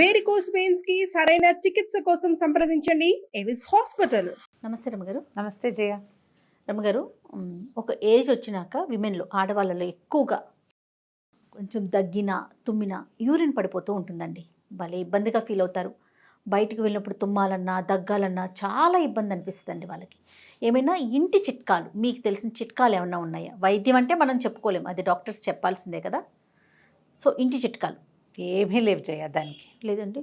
Varicose veins కి సరైన చికిత్స కోసం సంప్రదించండి ఎవిస్ హాస్పిటల్. నమస్తే రమగారు. నమస్తే జయ. రమగారు, ఒక ఏజ్ వచ్చినాక విమెన్లో, ఆడవాళ్ళలో ఎక్కువగా కొంచెం దగ్గిన తుమ్మిన యూరిన్ పడిపోతూ ఉంటుందండి. భలే ఇబ్బందిగా ఫీల్ అవుతారు. బయటికి వెళ్ళినప్పుడు తుమ్మాలన్నా దగ్గాలన్నా చాలా ఇబ్బంది అనిపిస్తుందండి వాళ్ళకి. ఏమైనా ఇంటి చిట్కాలు, మీకు తెలిసిన చిట్కాలు ఏమన్నా ఉన్నాయా? వైద్యం అంటే మనం చెప్పుకోలేము, అది డాక్టర్స్ చెప్పాల్సిందే కదా. సో ఇంటి చిట్కాలు ఏమీ లేవు జయ దానికి. లేదండి,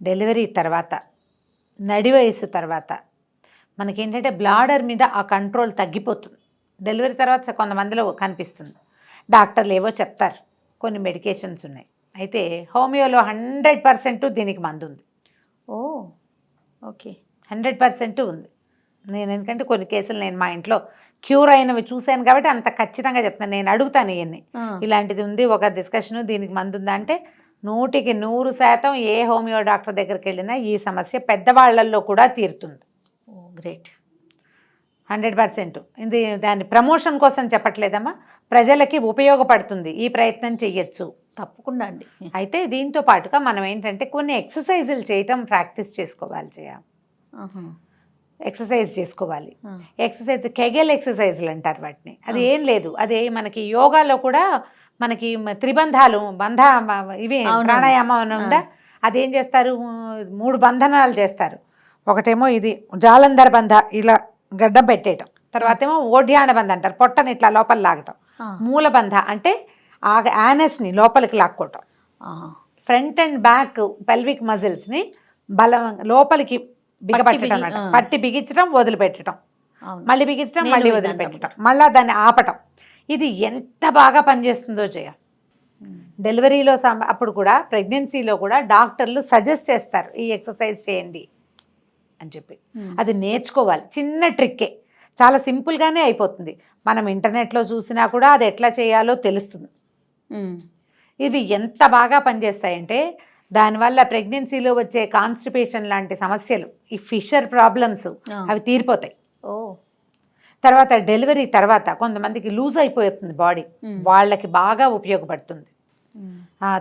డెలివరీ తర్వాత, నడి వయసు తర్వాత మనకేంటంటే బ్లాడర్ మీద ఆ కంట్రోల్ తగ్గిపోతుంది. డెలివరీ తర్వాత కొంతమందిలో కనిపిస్తుంది. డాక్టర్లు ఏవో చెప్తారు, కొన్ని మెడికేషన్స్ ఉన్నాయి. అయితే హోమియోలో 100% దీనికి మందు ఉంది. ఓ ఓకే, 100% ఉంది. నేను ఎందుకంటే కొన్ని కేసులు నేను మా ఇంట్లో క్యూర్ అయినవి చూశాను కాబట్టి అంత ఖచ్చితంగా చెప్తాను. నేను అడుగుతాను ఇవన్నీ, ఇలాంటిది ఉంది ఒక డిస్కషను, దీనికి మందు ఉందా అంటే 100% ఏ హోమియో డాక్టర్ దగ్గరికి వెళ్ళినా ఈ సమస్య పెద్దవాళ్లల్లో కూడా తీరుతుంది. ఓ గ్రేట్. 100%. ఇది దాని ప్రమోషన్ కోసం చెప్పట్లేదమ్మా, ప్రజలకి ఉపయోగపడుతుంది, ఈ ప్రయత్నం చెయ్యొచ్చు. తప్పకుండా అండి. అయితే దీంతో పాటుగా మనం ఏంటంటే కొన్ని ఎక్సర్సైజులు చేయటం ప్రాక్టీస్ చేసుకోవాలి జయ. ఎక్సర్సైజ్ చేసుకోవాలి. ఎక్సర్సైజ్ కెగెల్ ఎక్సర్సైజులు అంటారు వాటిని. అది ఏం లేదు, అదే మనకి యోగాలో కూడా మనకి త్రిబంధాలు ఇవి ప్రాణాయామం ఉందా, అదేం చేస్తారు, 3 బంధనాలు చేస్తారు. ఒకటేమో ఇది జాలంధర బంధ, ఇలా గడ్డం పెట్టేయటం. తర్వాత ఏమో ఓడ్యాణ బంధ అంటారు, పొట్టని ఇట్లా లోపల లాగటం. మూల బంధ అంటే ఆ యానస్ని లోపలికి లాక్కోవటం. ఫ్రంట్ అండ్ బ్యాక్ పెల్విక్ మజిల్స్ని బలం లోపలికి బిగపట్టడం అన్నమాట. పట్టి బిగించడం, వదిలిపెట్టడం, మళ్ళీ బిగించడం, మళ్ళీ వదిలిపెట్టడం, మళ్ళీ దాన్ని ఆపటం. ఇది ఎంత బాగా పనిచేస్తుందో జయ. డెలివరీలో అప్పుడు కూడా, ప్రెగ్నెన్సీలో కూడా డాక్టర్లు సజెస్ట్ చేస్తారు ఈ ఎక్సర్సైజ్ చేయండి అని చెప్పి. అది నేర్చుకోవాలి. చిన్న ట్రిక్కే, చాలా సింపుల్గానే అయిపోతుంది. మనం ఇంటర్నెట్లో చూసినా కూడా అది ఎట్లా చేయాలో తెలుస్తుంది. ఇవి ఎంత బాగా పనిచేస్తాయంటే దానివల్ల ప్రెగ్నెన్సీలో వచ్చే కాన్స్టిపేషన్ లాంటి సమస్యలు, ఈ ఫిషర్ ప్రాబ్లమ్స్ అవి తీరిపోతాయి. తర్వాత డెలివరీ తర్వాత కొంతమందికి లూజ్ అయిపోతుంది బాడీ, వాళ్ళకి బాగా ఉపయోగపడుతుంది.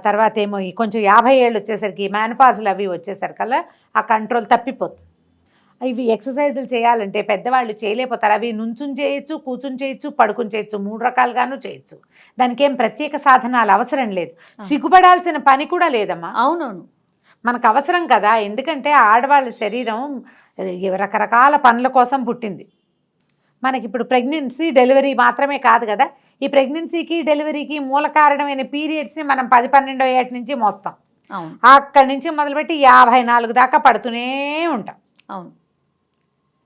తర్వాత ఏమో కొంచెం 50 ఏళ్ళు వచ్చేసరికి మెనోపాజ్లు అవి వచ్చేసరికల్లా ఆ కంట్రోల్ తప్పిపోతుంది. ఇవి ఎక్సర్సైజులు చేయాలంటే పెద్దవాళ్ళు చేయలేకపోతారు. అవి నుంచుని చేయొచ్చు, కూర్చుని చేయొచ్చు, పడుకుని చేయొచ్చు, 3 రకాలుగాను చేయొచ్చు. దానికి ఏం ప్రత్యేక సాధనాలు అవసరం లేదు, సిగ్గుపడాల్సిన పని కూడా లేదమ్మా. అవునవును, మనకు అవసరం కదా. ఎందుకంటే ఆడవాళ్ళ శరీరం రకరకాల పనుల కోసం పుట్టింది. మనకి ఇప్పుడు ప్రెగ్నెన్సీ డెలివరీ మాత్రమే కాదు కదా, ఈ ప్రెగ్నెన్సీకి డెలివరీకి మూల కారణమైన పీరియడ్స్ని మనం 10-12వ ఏటి నుంచి మోస్తాం. అక్కడి నుంచి మొదలుపెట్టి 54 దాకా పడుతూనే ఉంటాం. అవును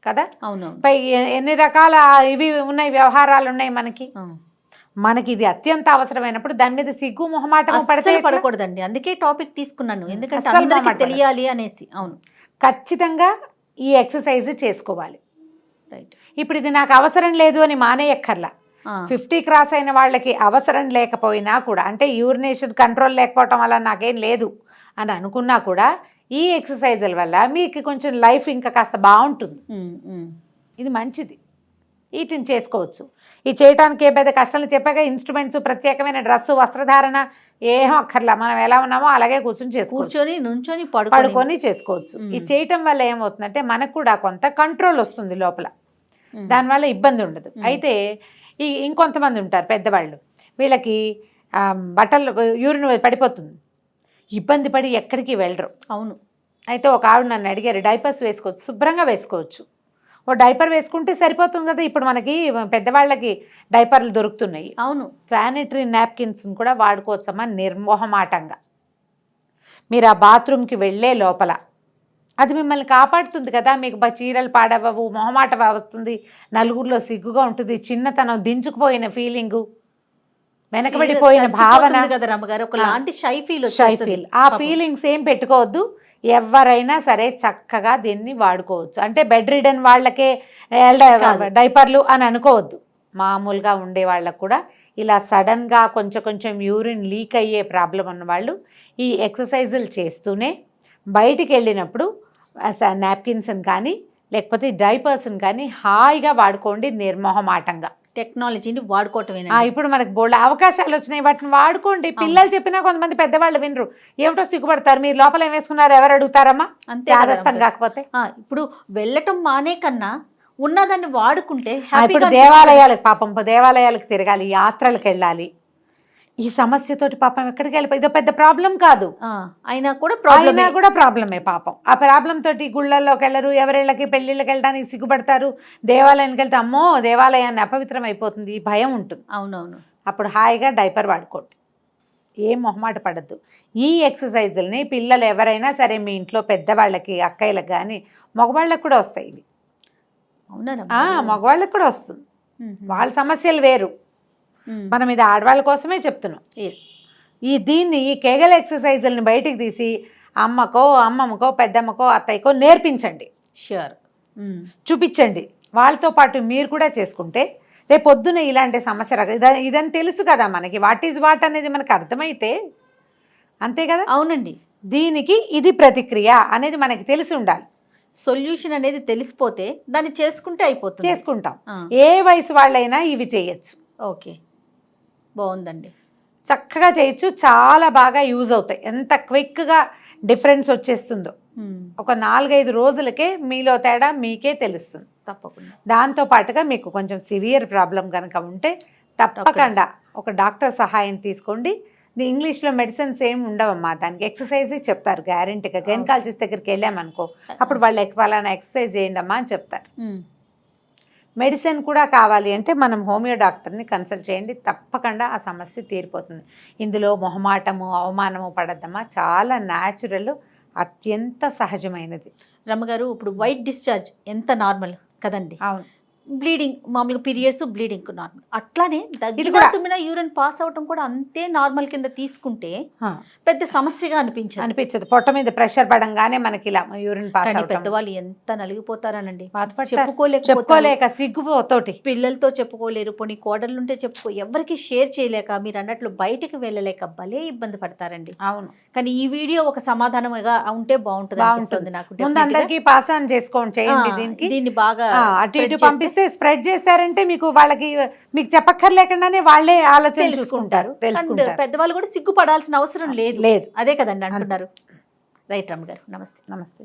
కదా. అవునవును. పై ఎన్ని రకాల ఇవి ఉన్నాయి, వ్యవహారాలు ఉన్నాయి మనకి ఇది అత్యంత అవసరమైనప్పుడు దాని మీద సిగ్గు మొహమాటం పడకూడదండి. అందుకే టాపిక్ తీసుకున్నాను, ఎందుకంటే అందరికీ తెలియాలి అనేసి. అవును, ఖచ్చితంగా ఈ ఎక్సర్సైజ్ చేసుకోవాలి. రైట్. ఇప్పుడు ఇది నాకు అవసరం లేదు అని మానేయక్కర్లా. 50 క్రాస్ అయిన వాళ్ళకి అవసరం లేకపోయినా కూడా, అంటే యూరినేషన్ కంట్రోల్ లేకపోవటం వల్ల నాకేం లేదు అని అనుకున్నా కూడా ఈ ఎక్సర్సైజుల వల్ల మీకు కొంచెం లైఫ్ ఇంకా కాస్త బాగుంటుంది. ఇది మంచిది, వీటిని చేసుకోవచ్చు. ఇది చేయడానికి ఏ పెద్ద కష్టాలు చెప్పాక ఇన్స్ట్రుమెంట్స్, ప్రత్యేకమైన డ్రెస్సు, వస్త్రధారణ ఏం అక్కర్లా. మనం ఎలా ఉన్నామో అలాగే కూర్చొని నుంచొని పడుకొని చేసుకోవచ్చు. ఇది చేయటం వల్ల ఏమవుతుందంటే మనకు కూడా కొంత కంట్రోల్ వస్తుంది లోపల, దానివల్ల ఇబ్బంది ఉండదు. అయితే ఇంకొంతమంది ఉంటారు పెద్దవాళ్ళు, వీళ్ళకి బట్టలు యూరిన్ పడిపోతుంది, ఇబ్బంది పడి ఎక్కడికి వెళ్ళరు. అవును. అయితే ఒక ఆవిడ నన్ను అడిగారు, డైపర్స్ వేసుకోవచ్చు, శుభ్రంగా వేసుకోవచ్చు, ఓ డైపర్ వేసుకుంటే సరిపోతుంది కదా. ఇప్పుడు మనకి పెద్దవాళ్ళకి డైపర్లు దొరుకుతున్నాయి. అవును. శానిటరీ నాప్కిన్స్ని కూడా వాడుకోవచ్చమ్మా నిర్మోహమాటంగా. మీరు ఆ బాత్రూమ్కి వెళ్ళే లోపల అది మిమ్మల్ని కాపాడుతుంది కదా. మీకు చీరలు పాడవవు, మొహమాట వస్తుంది, నలుగురిలో సిగ్గుగా ఉంటుంది, చిన్నతనం, దించుకుపోయిన ఫీలింగు, వెనకబడిపోయిన భావన, షై ఫీల్. ఆ ఫీలింగ్స్ ఏం పెట్టుకోవద్దు. ఎవరైనా సరే చక్కగా దీన్ని వాడుకోవచ్చు. అంటే బెడ్ రిడన్ వాళ్ళకే డైపర్లు అని అనుకోవద్దు. మామూలుగా ఉండే వాళ్ళకు కూడా ఇలా సడన్గా కొంచెం యూరిన్ లీక్ అయ్యే ప్రాబ్లం ఉన్న వాళ్ళు ఈ ఎక్సర్సైజులు చేస్తూనే బయటికి వెళ్ళినప్పుడు నాప్కిన్స్ని కానీ లేకపోతే డైపర్స్ని కానీ హాయిగా వాడుకోండి నిర్మోహమాటంగా. టెక్నాలజీని వాడుకోవటమేనా? ఇప్పుడు మనకి బోల్డ్ అవకాశాలు వచ్చినాయి, వాటిని వాడుకోండి. పిల్లలు చెప్పినా కొంతమంది పెద్దవాళ్ళు వినరు, ఏమిటో సిగ్గుపడతారు. మీరు లోపల ఏం వేసుకున్నారు ఎవరు అడుగుతారమ్మా, అంతే చాదస్తం కాకపోతే. ఇప్పుడు వెళ్ళటం మానే కన్నా ఉన్నదాన్ని వాడుకుంటే ఇప్పుడు దేవాలయాలకు పాపం దేవాలయాలకు తిరగాలి, యాత్రలకు వెళ్ళాలి. ఈ సమస్యతోటి పాపం ఎక్కడికి వెళ్ళిపోయి ఇదో పెద్ద ప్రాబ్లం కాదు, అయినా కూడా ప్రాబ్లమే పాపం. ఆ ప్రాబ్లం తోటి గుళ్ళల్లోకి వెళ్ళరు, ఎవరిళ్ళకి పెళ్ళిళ్ళకి వెళ్ళడానికి సిగ్గుపడతారు. దేవాలయానికి వెళ్తే అమ్మో దేవాలయాన్ని అపవిత్రం అయిపోతుంది, ఈ భయం ఉంటుంది. అవునవును. అప్పుడు హాయిగా డైపర్ వాడుకోండి, ఏం మొహమాట పడద్దు. ఈ ఎక్సర్సైజుల్ని పిల్లలు ఎవరైనా సరే మీ ఇంట్లో పెద్దవాళ్ళకి, అక్కయ్యలకు కానీ మగవాళ్ళకి కూడా వస్తాయి ఇవి. మగవాళ్ళకి కూడా వస్తుంది, వాళ్ళ సమస్యలు వేరు. మనం ఇది ఆడవాళ్ళ కోసమే చెప్తున్నాం. దీన్ని ఈ కేగల్ ఎక్సర్సైజుల్ని బయటికి తీసి అమ్మమ్మకో పెద్దమ్మకో అత్తయ్యకో నేర్పించండి, షూర్ చూపించండి. వాళ్ళతో పాటు మీరు కూడా చేసుకుంటే రేపు పొద్దున ఇలాంటి సమస్య ఇదని తెలుసు కదా మనకి, వాట్ ఈజ్ వాట్ అనేది మనకు అర్థమైతే అంతే కదా. అవునండి, దీనికి ఇది ప్రతిక్రియ అనేది మనకి తెలిసి ఉండాలి. సొల్యూషన్ అనేది తెలిసిపోతే దాన్ని చేసుకుంటాం. ఏ వయసు వాళ్ళైనా ఇవి చేయొచ్చు. ఓకే, బాగుందండి, చక్కగా చేయొచ్చు, చాలా బాగా యూజ్ అవుతాయి. ఎంత క్విక్గా డిఫరెన్స్ వచ్చేస్తుందో ఒక 4-5 రోజులకే మీలో తేడా మీకే తెలుస్తుంది తప్పకుండా. దాంతో పాటుగా మీకు కొంచెం సివియర్ ప్రాబ్లం కనుక ఉంటే తప్పకుండా ఒక డాక్టర్ సహాయం తీసుకోండి. ఇంగ్లీష్లో మెడిసిన్స్ ఏమి ఉండవమ్మా, దానికి ఎక్సర్సైజ్ చెప్తారు గ్యారెంటీగా. గైనకాలజిస్ట్ దగ్గరికి వెళ్ళామనుకో అప్పుడు వాళ్ళు ఫలానా ఎక్సర్సైజ్ చేయండి అమ్మా అని చెప్తారు. మెడిసిన్ కూడా కావాలి అంటే మనం హోమియో డాక్టర్ని కన్సల్ట్ చేయండి, తప్పకుండా ఆ సమస్య తీరిపోతుంది. ఇందులో మొహమాటము అవమానము పడద్దమ్మా, చాలా న్యాచురల్, అత్యంత సహజమైనది. రమ్మగారు, ఇప్పుడు వైట్ డిశ్చార్జ్ ఎంత నార్మల్ కదండి, అవును. బ్లీడింగ్ మామూలుగా పీరియడ్స్ బ్లీడింగ్ నార్మల్, అట్లానే తుమ్మిన యూరిన్ పాస్ అవటం కూడా అంతే నార్మల్ కింద తీసుకుంటే పెద్ద సమస్యగా అనిపించదు. పొట్ట మీద ప్రెషర్ పడంగానే మనకి ఇలా యూరిన్ పాస్ అవటం. పెద్దవాళ్ళు ఎంత నలిగిపోతారనండి, చెప్పుకోలేక సిగ్గుతోటి, పిల్లలతో చెప్పుకోలేరు, పోనీ కోడళ్ళుంటే ఎవరికి షేర్ చేయలేక, మీరు అన్నట్లు బయటికి వెళ్ళలేక భలే ఇబ్బంది పడతారండి. అవును, కానీ ఈ వీడియో ఒక సమాధానంగా ఉంటే బాగుంటుంది నాకు. ముందు అందరికీ పాస్ ఆన్ చేసుకోండి, దీన్ని బాగా అటు ఇటు పంపిస్తే స్ప్రెడ్ చేశారంటే వాళ్ళకి మీకు చెప్పక్కర్లేకుండానే వాళ్ళే ఆలోచన చూసుకుంటారు. పెద్దవాళ్ళు కూడా సిగ్గుపడాల్సిన అవసరం లేదు. అదే కదండి అంటున్నారు. రైట్ రమ్మ గారు, నమస్తే.